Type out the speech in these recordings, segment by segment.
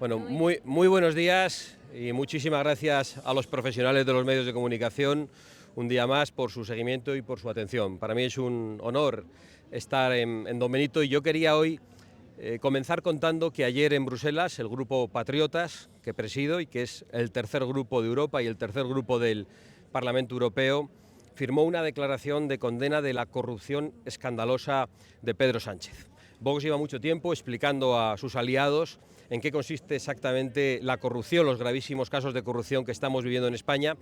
Bueno, muy buenos días y muchísimas gracias a los profesionales de los medios de comunicación un día más por su seguimiento y por su atención. Para mí es un honor estar en Don Benito y yo quería hoy comenzar contando que ayer en Bruselas el grupo Patriotas, que presido y que es el tercer grupo de Europa y el tercer grupo del Parlamento Europeo, firmó una declaración de condena de la corrupción escandalosa de Pedro Sánchez. Vox lleva mucho tiempo explicando a sus aliados en qué consiste exactamente la corrupción, los gravísimos casos de corrupción que estamos viviendo en España,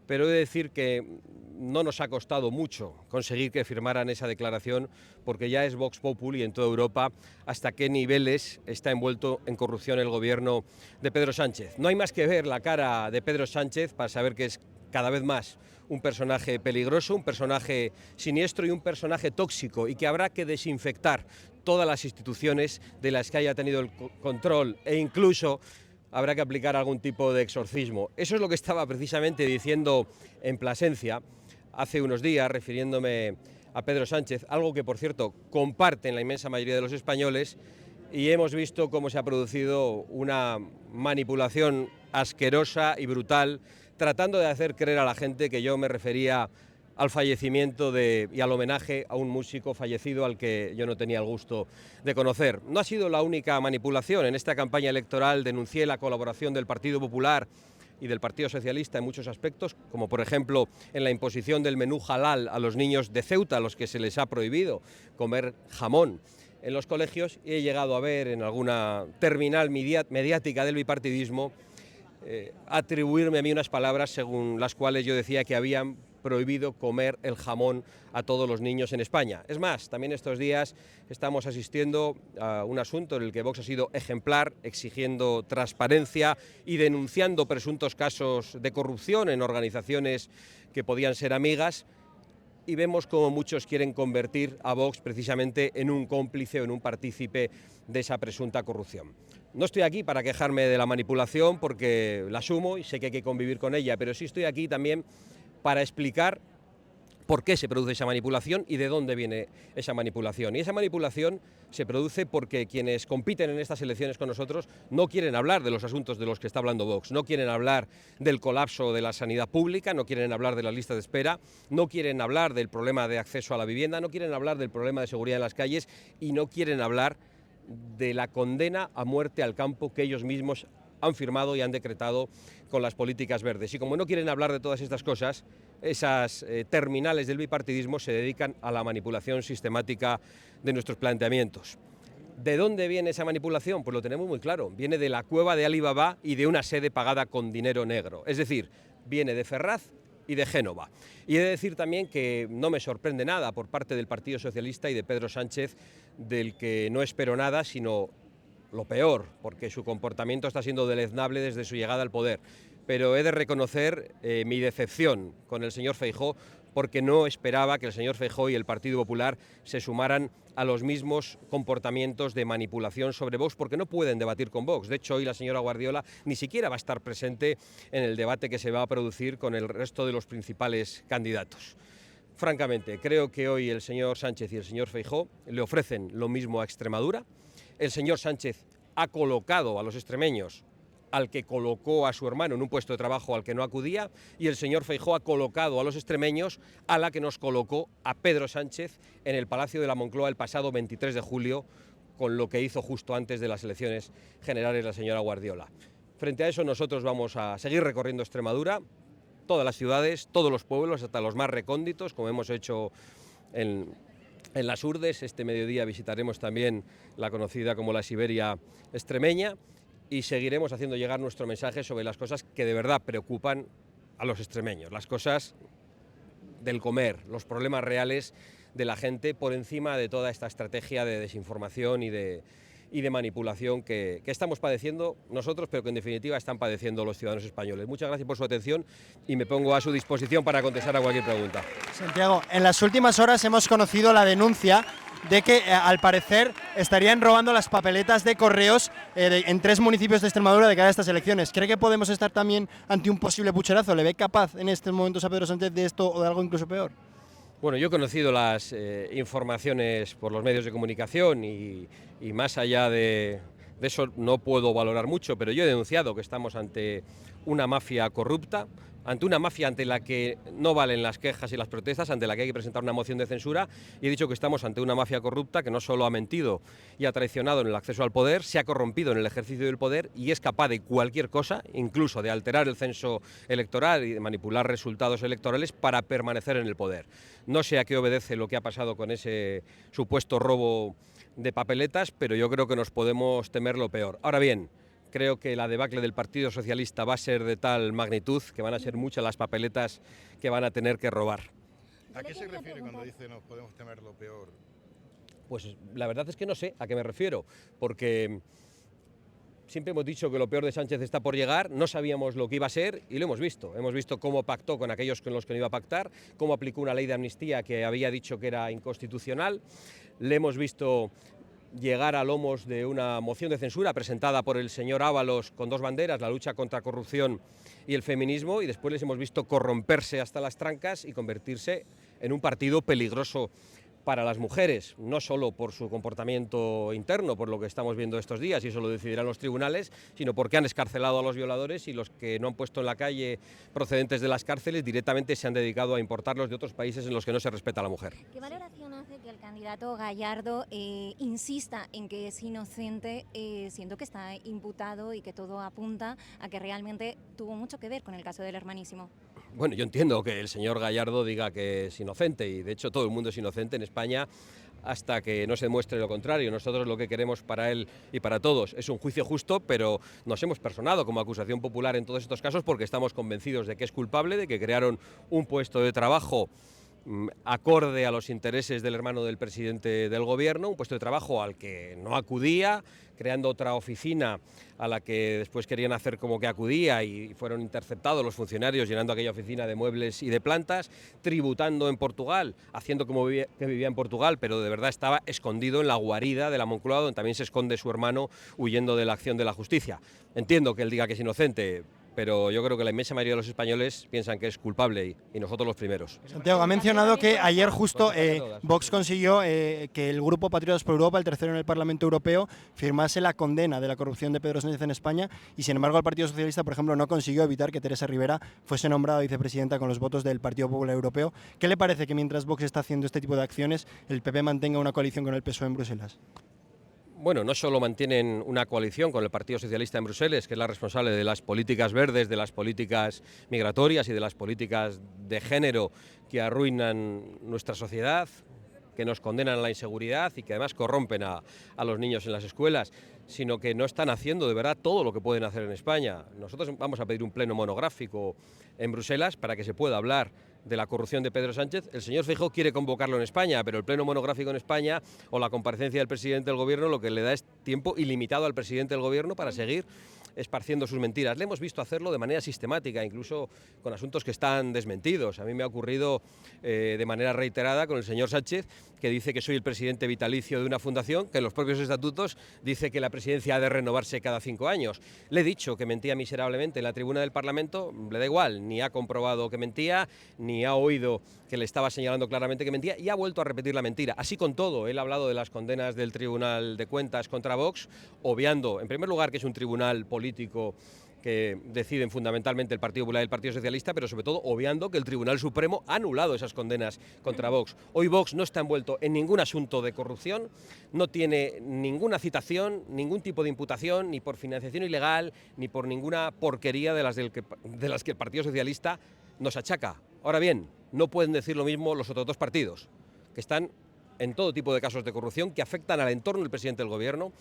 pero he de decir que no nos ha costado mucho conseguir que firmaran esa declaración, porque ya es Vox Populi en toda Europa hasta qué niveles está envuelto en corrupción el gobierno de Pedro Sánchez. No hay más que ver la cara de Pedro Sánchez para saber que es cada vez más un personaje peligroso, un personaje siniestro y un personaje tóxico, y que habrá que desinfectar todas las instituciones de las que haya tenido el control, e incluso habrá que aplicar algún tipo de exorcismo. Eso es lo que estaba precisamente diciendo en Plasencia hace unos días, refiriéndome a Pedro Sánchez, algo que, por cierto, comparten la inmensa mayoría de los españoles, y hemos visto cómo se ha producido una manipulación asquerosa y brutal, tratando de hacer creer a la gente que yo me refería al fallecimiento y al homenaje a un músico fallecido al que yo no tenía el gusto de conocer. No ha sido la única manipulación. En esta campaña electoral denuncié la colaboración del Partido Popular y del Partido Socialista en muchos aspectos, como por ejemplo en la imposición del menú halal a los niños de Ceuta, a los que se les ha prohibido comer jamón en los colegios, y he llegado a ver en alguna terminal mediática del bipartidismo atribuirme a mí unas palabras según las cuales yo decía que habían prohibido comer el jamón a todos los niños en España. Es más, también estos días estamos asistiendo a un asunto en el que Vox ha sido ejemplar, exigiendo transparencia y denunciando presuntos casos de corrupción en organizaciones que podían ser amigas, y vemos como muchos quieren convertir a Vox precisamente en un cómplice o en un partícipe de esa presunta corrupción. No estoy aquí para quejarme de la manipulación, porque la asumo y sé que hay que convivir con ella, pero sí estoy aquí también para explicar por qué se produce esa manipulación y de dónde viene esa manipulación. Y esa manipulación se produce porque quienes compiten en estas elecciones con nosotros no quieren hablar de los asuntos de los que está hablando Vox, no quieren hablar del colapso de la sanidad pública, no quieren hablar de las listas de espera, no quieren hablar del problema de acceso a la vivienda, no quieren hablar del problema de seguridad en las calles y no quieren hablar de la condena a muerte al campo que ellos mismos han firmado y han decretado con las políticas verdes. Y como no quieren hablar de todas estas cosas, esas terminales del bipartidismo se dedican a la manipulación sistemática de nuestros planteamientos. ¿De dónde viene esa manipulación? Pues lo tenemos muy claro. Viene de la cueva de Alibaba y de una sede pagada con dinero negro. Es decir, viene de Ferraz y de Génova. Y he de decir también que no me sorprende nada por parte del Partido Socialista y de Pedro Sánchez, del que no espero nada, sino lo peor, porque su comportamiento está siendo deleznable desde su llegada al poder. Pero he de reconocer mi decepción con el señor Feijóo, porque no esperaba que el señor Feijóo y el Partido Popular se sumaran a los mismos comportamientos de manipulación sobre Vox, porque no pueden debatir con Vox. De hecho, hoy la señora Guardiola ni siquiera va a estar presente en el debate que se va a producir con el resto de los principales candidatos. Francamente, creo que hoy el señor Sánchez y el señor Feijóo le ofrecen lo mismo a Extremadura. El señor Sánchez ha colocado a los extremeños al que colocó a su hermano en un puesto de trabajo al que no acudía, y el señor Feijóo ha colocado a los extremeños a la que nos colocó a Pedro Sánchez en el Palacio de la Moncloa el pasado 23 de julio, con lo que hizo justo antes de las elecciones generales la señora Guardiola. Frente a eso, nosotros vamos a seguir recorriendo Extremadura, todas las ciudades, todos los pueblos, hasta los más recónditos, como hemos hecho en las Urdes. Este mediodía visitaremos también la conocida como la Siberia extremeña, y seguiremos haciendo llegar nuestro mensaje sobre las cosas que de verdad preocupan a los extremeños, las cosas del comer, los problemas reales de la gente, por encima de toda esta estrategia de desinformación y de manipulación que estamos padeciendo nosotros, pero que en definitiva están padeciendo los ciudadanos españoles. Muchas gracias por su atención y me pongo a su disposición para contestar a cualquier pregunta. Santiago, en las últimas horas hemos conocido la denuncia de que al parecer estarían robando las papeletas de correos en 3 municipios de Extremadura de cara a estas elecciones. ¿Cree que podemos estar también ante un posible pucherazo? ¿Le ve capaz en estos momentos a Pedro Sánchez de esto o de algo incluso peor? Bueno, yo he conocido las informaciones por los medios de comunicación y más allá de de eso no puedo valorar mucho, pero yo he denunciado que estamos ante una mafia corrupta, ante una mafia ante la que no valen las quejas y las protestas, ante la que hay que presentar una moción de censura, y he dicho que estamos ante una mafia corrupta que no solo ha mentido y ha traicionado en el acceso al poder, se ha corrompido en el ejercicio del poder y es capaz de cualquier cosa, incluso de alterar el censo electoral y de manipular resultados electorales para permanecer en el poder. No sé a qué obedece lo que ha pasado con ese supuesto robo de papeletas, pero yo creo que nos podemos temer lo peor. Ahora bien, creo que la debacle del Partido Socialista va a ser de tal magnitud que van a ser muchas las papeletas que van a tener que robar. ¿A qué se refiere cuando dice nos podemos temer lo peor? Pues la verdad es que no sé a qué me refiero, porque siempre hemos dicho que lo peor de Sánchez está por llegar, no sabíamos lo que iba a ser y lo hemos visto. Hemos visto cómo pactó con aquellos con los que no iba a pactar, cómo aplicó una ley de amnistía que había dicho que era inconstitucional, le hemos visto llegar a lomos de una moción de censura presentada por el señor Ábalos con dos banderas, la lucha contra corrupción y el feminismo, y después les hemos visto corromperse hasta las trancas y convertirse en un partido peligroso para las mujeres, no solo por su comportamiento interno, por lo que estamos viendo estos días, y eso lo decidirán los tribunales, sino porque han excarcelado a los violadores y los que no han puesto en la calle procedentes de las cárceles directamente se han dedicado a importarlos de otros países en los que no se respeta a la mujer. ¿Qué valoración hace que el candidato Gallardo insista en que es inocente, siendo que está imputado y que todo apunta a que realmente tuvo mucho que ver con el caso del hermanísimo? Bueno, yo entiendo que el señor Gallardo diga que es inocente y de hecho todo el mundo es inocente en España hasta que no se demuestre lo contrario. Nosotros lo que queremos para él y para todos es un juicio justo, pero nos hemos personado como acusación popular en todos estos casos porque estamos convencidos de que es culpable, de que crearon un puesto de trabajo acorde a los intereses del hermano del presidente del gobierno, un puesto de trabajo al que no acudía, creando otra oficina a la que después querían hacer como que acudía y fueron interceptados los funcionarios llenando aquella oficina de muebles y de plantas, tributando en Portugal, haciendo como que vivía en Portugal, pero de verdad estaba escondido en la guarida de la Moncloa, donde también se esconde su hermano huyendo de la acción de la justicia. Entiendo que él diga que es inocente, pero yo creo que la inmensa mayoría de los españoles piensan que es culpable y nosotros los primeros. Santiago, ha mencionado que ayer justo Vox consiguió que el Grupo Patriotas por Europa, el tercero en el Parlamento Europeo, firmase la condena de la corrupción de Pedro Sánchez en España y sin embargo el Partido Socialista, por ejemplo, no consiguió evitar que Teresa Rivera fuese nombrada vicepresidenta con los votos del Partido Popular Europeo. ¿Qué le parece que mientras Vox está haciendo este tipo de acciones, el PP mantenga una coalición con el PSOE en Bruselas? Bueno, no solo mantienen una coalición con el Partido Socialista en Bruselas, que es la responsable de las políticas verdes, de las políticas migratorias y de las políticas de género que arruinan nuestra sociedad, que nos condenan a la inseguridad y que además corrompen a los niños en las escuelas, sino que no están haciendo de verdad todo lo que pueden hacer en España. Nosotros vamos a pedir un pleno monográfico en Bruselas para que se pueda hablar de la corrupción de Pedro Sánchez. El señor Feijóo quiere convocarlo en España, pero el pleno monográfico en España o la comparecencia del presidente del gobierno lo que le da es tiempo ilimitado al presidente del gobierno para seguir esparciendo sus mentiras. Le hemos visto hacerlo de manera sistemática, incluso con asuntos que están desmentidos. A mí me ha ocurrido de manera reiterada con el señor Sánchez, que dice que soy el presidente vitalicio de una fundación, que en los propios estatutos dice que la presidencia ha de renovarse cada 5 años. Le he dicho que mentía miserablemente en la tribuna del Parlamento, le da igual, ni ha comprobado que mentía, ni ha oído que le estaba señalando claramente que mentía, y ha vuelto a repetir la mentira. Así con todo, él ha hablado de las condenas del Tribunal de Cuentas contra Vox, obviando, en primer lugar, que es un tribunal político que deciden fundamentalmente el Partido Popular y el Partido Socialista, pero sobre todo obviando que el Tribunal Supremo ha anulado esas condenas contra Vox. Hoy Vox no está envuelto en ningún asunto de corrupción, no tiene ninguna citación, ningún tipo de imputación, ni por financiación ilegal, ni por ninguna porquería de las que el Partido Socialista nos achaca. Ahora bien, no pueden decir lo mismo los otros dos partidos, que están en todo tipo de casos de corrupción que afectan al entorno del presidente del gobierno.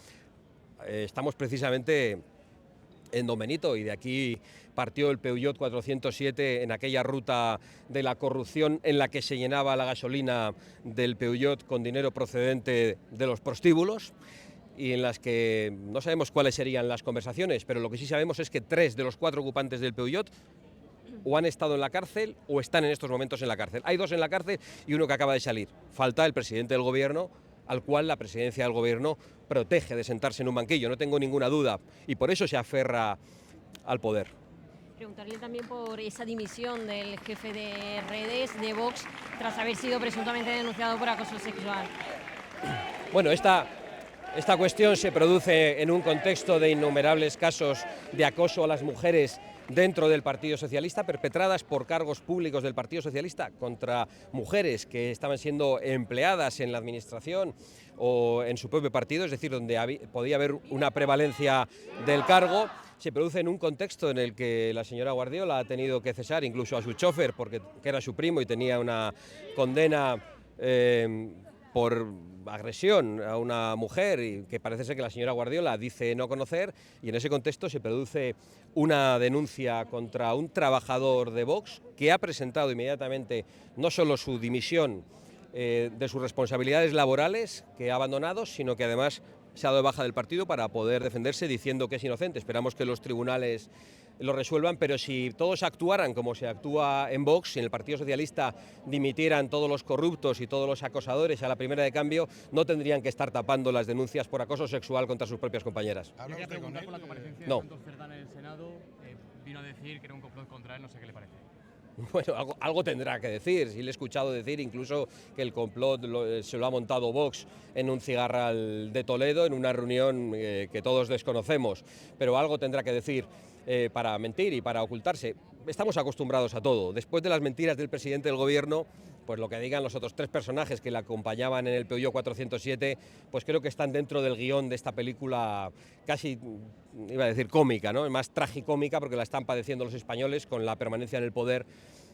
Estamos precisamente en Don Benito y de aquí partió el Peugeot 407 en aquella ruta de la corrupción en la que se llenaba la gasolina del Peugeot con dinero procedente de los prostíbulos y en las que no sabemos cuáles serían las conversaciones, pero lo que sí sabemos es que 3 de los 4 ocupantes del Peugeot o han estado en la cárcel o están en estos momentos en la cárcel. Hay 2 en la cárcel y 1 que acaba de salir. Falta el presidente del gobierno, al cual la presidencia del gobierno protege de sentarse en un banquillo, no tengo ninguna duda, y por eso se aferra al poder. Preguntarle también por esa dimisión del jefe de redes de Vox tras haber sido presuntamente denunciado por acoso sexual. Bueno, esta Esta cuestión se produce en un contexto de innumerables casos de acoso a las mujeres dentro del Partido Socialista, perpetradas por cargos públicos del Partido Socialista contra mujeres que estaban siendo empleadas en la administración o en su propio partido, es decir, donde podía haber una prevalencia del cargo. Se produce en un contexto en el que la señora Guardiola ha tenido que cesar incluso a su chofer, porque que era su primo y tenía una condena por agresión a una mujer, y que parece ser que la señora Guardiola dice no conocer, y en ese contexto se produce una denuncia contra un trabajador de Vox que ha presentado inmediatamente no solo su dimisión de sus responsabilidades laborales, que ha abandonado, sino que además se ha dado de baja del partido para poder defenderse diciendo que es inocente. Esperamos que los tribunales lo resuelvan, pero si todos actuaran como se actúa en Vox, si en el Partido Socialista dimitieran todos los corruptos y todos los acosadores a la primera de cambio, no tendrían que estar tapando las denuncias por acoso sexual contra sus propias compañeras. Quería preguntar por la comparecencia No. de Santos Cerdán en el Senado. Vino a decir que era un complot contra él, no sé qué le parece. Bueno, algo tendrá que decir. Sí le he escuchado decir incluso que el complot se lo ha montado Vox en un cigarral de Toledo, en una reunión que todos desconocemos, pero algo tendrá que decir para mentir y para ocultarse. Estamos acostumbrados a todo. Después de las mentiras del presidente del gobierno, pues lo que digan los otros tres personajes que le acompañaban en el Peugeot 407, pues creo que están dentro del guión de esta película casi, iba a decir cómica, ¿no? Más tragicómica, porque la están padeciendo los españoles con la permanencia en el poder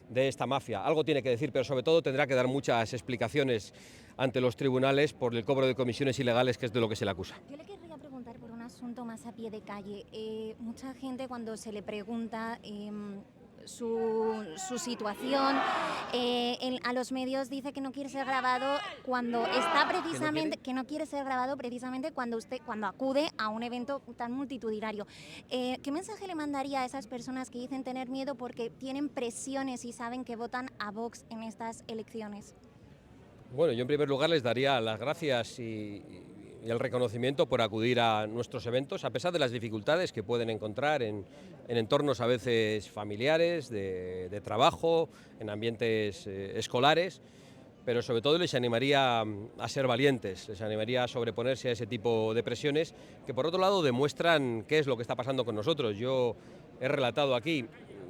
de esta mafia. Algo tiene que decir, pero sobre todo tendrá que dar muchas explicaciones ante los tribunales por el cobro de comisiones ilegales, que es de lo que se le acusa. Yo le querría preguntar por un asunto más a pie de calle. Mucha gente cuando se le pregunta su situación a los medios dice que no quiere ser grabado cuando está precisamente que no quiere ser grabado precisamente cuando acude a un evento tan multitudinario. ¿Qué mensaje le mandaría a esas personas que dicen tener miedo porque tienen presiones y saben que votan a Vox en estas elecciones? Bueno, yo en primer lugar les daría las gracias y el reconocimiento por acudir a nuestros eventos, a pesar de las dificultades que pueden encontrar en entornos a veces familiares, de trabajo, en ambientes escolares, pero sobre todo les animaría a ser valientes, les animaría a sobreponerse a ese tipo de presiones que por otro lado demuestran qué es lo que está pasando con nosotros. Yo he relatado aquí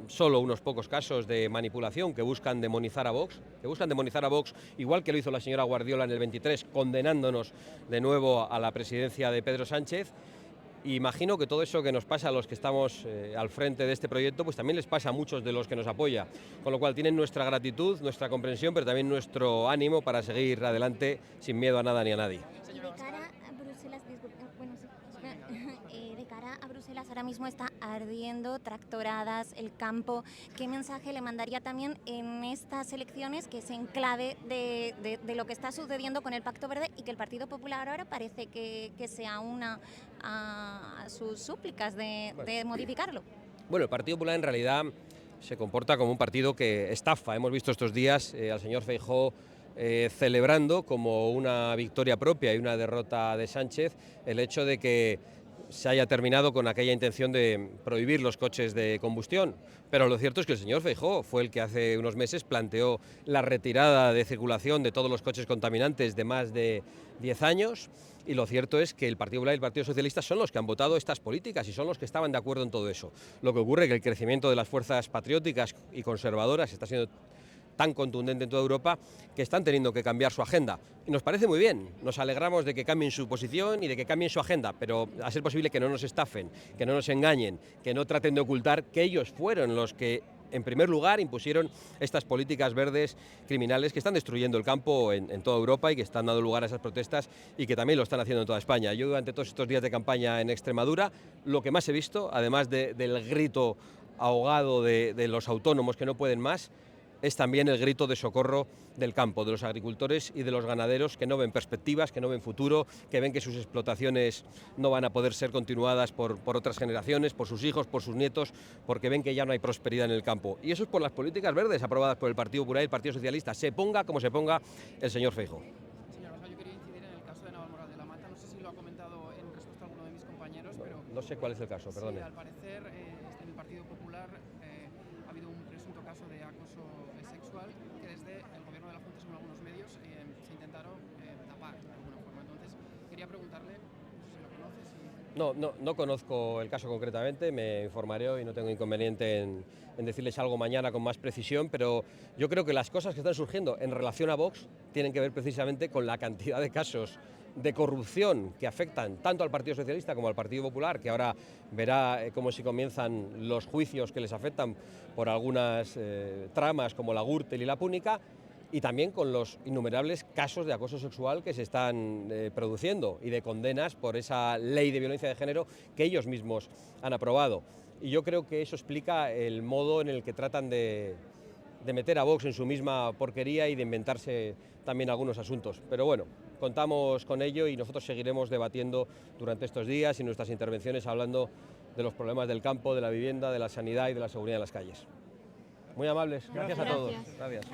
solo unos pocos casos de manipulación que buscan demonizar a Vox, igual que lo hizo la señora Guardiola en el 23, condenándonos de nuevo a la presidencia de Pedro Sánchez. Y imagino que todo eso que nos pasa a los que estamos al frente de este proyecto, pues también les pasa a muchos de los que nos apoyan, con lo cual tienen nuestra gratitud, nuestra comprensión, pero también nuestro ánimo para seguir adelante sin miedo a nada ni a nadie. Y de cara a Bruselas, de cara a Bruselas ahora mismo está ardiendo, tractoradas, el campo. ¿Qué mensaje le mandaría también en estas elecciones, que es en clave de lo que está sucediendo con el Pacto Verde y que el Partido Popular ahora parece que se aúna a sus súplicas de modificarlo? Bueno, el Partido Popular en realidad se comporta como un partido que estafa. Hemos visto estos días al señor Feijóo celebrando como una victoria propia y una derrota de Sánchez el hecho de que se haya terminado con aquella intención de prohibir los coches de combustión. Pero lo cierto es que el señor Feijóo fue el que hace unos meses planteó la retirada de circulación de todos los coches contaminantes de más de 10 años. Y lo cierto es que el Partido Popular y el Partido Socialista son los que han votado estas políticas y son los que estaban de acuerdo en todo eso. Lo que ocurre es que el crecimiento de las fuerzas patrióticas y conservadoras está siendo tan contundente en toda Europa que están teniendo que cambiar su agenda. Y nos parece muy bien, nos alegramos de que cambien su posición y de que cambien su agenda, pero a ser posible que no nos estafen, que no nos engañen, que no traten de ocultar que ellos fueron los que en primer lugar impusieron estas políticas verdes criminales que están destruyendo el campo en toda Europa y que están dando lugar a esas protestas y que también lo están haciendo en toda España. Yo durante todos estos días de campaña en Extremadura, lo que más he visto, además del grito ahogado de los autónomos que no pueden más, es también el grito de socorro del campo, de los agricultores y de los ganaderos que no ven perspectivas, que no ven futuro, que ven que sus explotaciones no van a poder ser continuadas por otras generaciones, por sus hijos, por sus nietos, porque ven que ya no hay prosperidad en el campo. Y eso es por las políticas verdes aprobadas por el Partido Popular y el Partido Socialista, se ponga como se ponga el señor Feijóo. Señor Rosa, yo quería incidir en el caso de Navalmoral de la Mata, no sé si lo ha comentado en respuesta a alguno de mis compañeros, pero... No sé cuál es el caso, perdone. Sí, al parecer en el Partido Popular ha habido un presunto caso de acoso sexual que desde el gobierno de la Junta, según algunos medios, se intentaron tapar de alguna forma. Entonces, quería preguntarle conoces? No conozco el caso concretamente, me informaré hoy, no tengo inconveniente en decirles algo mañana con más precisión, pero yo creo que las cosas que están surgiendo en relación a Vox tienen que ver precisamente con la cantidad de casos de corrupción que afectan tanto al Partido Socialista como al Partido Popular, que ahora verá cómo se comienzan los juicios que les afectan por algunas tramas como la Gürtel y la Púnica, y también con los innumerables casos de acoso sexual que se están produciendo y de condenas por esa ley de violencia de género que ellos mismos han aprobado. Y yo creo que eso explica el modo en el que tratan de meter a Vox en su misma porquería y de inventarse también algunos asuntos. Pero bueno, contamos con ello y nosotros seguiremos debatiendo durante estos días y nuestras intervenciones hablando de los problemas del campo, de la vivienda, de la sanidad y de la seguridad en las calles. Muy amables, gracias a todos. Gracias.